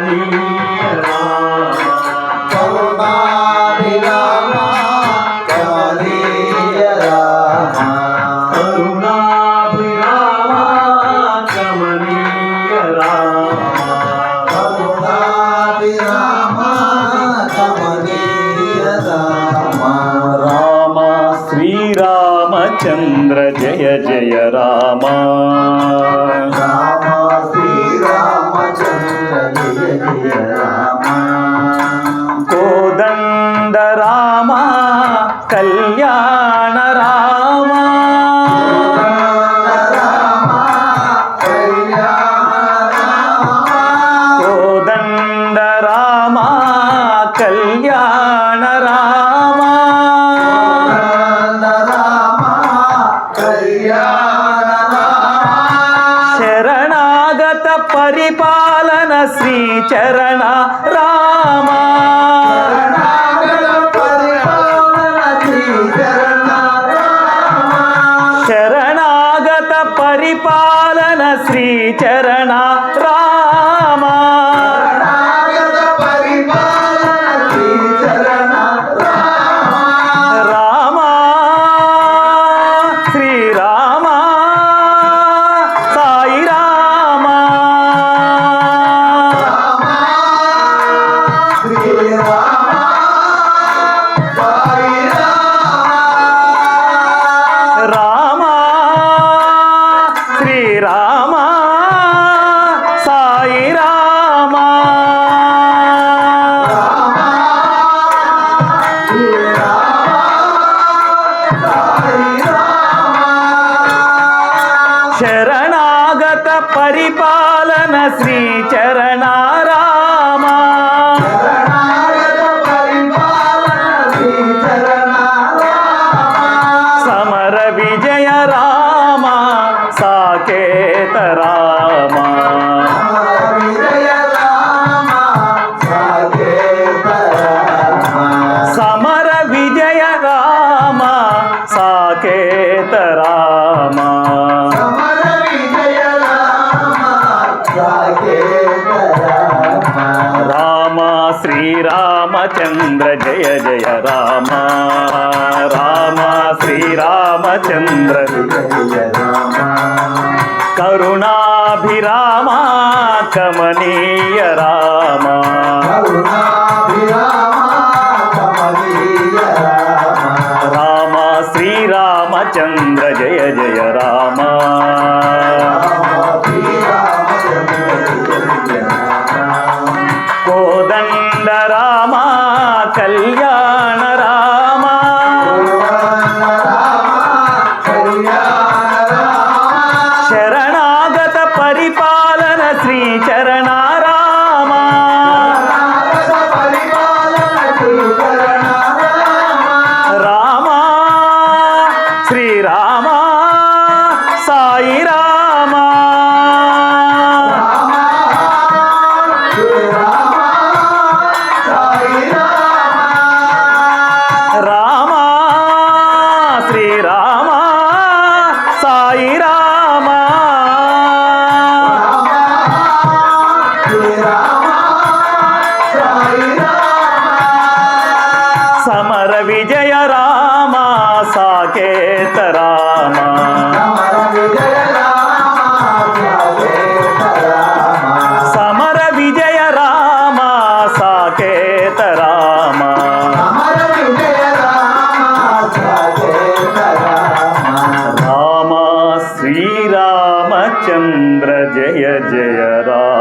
కమనీయ రామ కరుణాభిరామ కమనీయ రామ కరుణాభిరామ కమనీయ రామ కరుణాభిరామ కమనీయ రామ రామ శ్రీరామచంద్ర జయ జయ రామ రామ శ్రీరామచంద్ర జయ జయ రామ కోదండ రామ కళ్యాణ రామ కోదండ రామ కళ్యాణ రామ శరణాగత పరిపాలన శ్రీ చరణ రామ శరణాగత పరిపాలన శ్రీ చరణ రామ రామ శ్రీరామ సాయి రామ రామ శ్రీరామ సాయి రామ శరణాగత పరిపాలన శ్రీ చరణ రామ సమర విజయ రామ సాకేత రామ సమర విజయ రామ సాకేత రామ రామ శ్రీరామచంద్ర జయ జయ రామ రామ శ్రీరామచంద్ర కరుణాభిరామ కమనీయ రామ రామ శ్రీరామచంద్ర జయ జయ రామ కోదండ రామ కళ్యాణ రామ శరణాగత పరిపాలన శ్రీ చరణ రామ రామ శ్రీరామ సాయి రామ రామ శ్రీరామ సాయి రామ సమర విజయ రామ సాకేత రామ సమర విజయ రామ సాకేత రామ రామ శ్రీరామచంద్ర జయ జయ రామ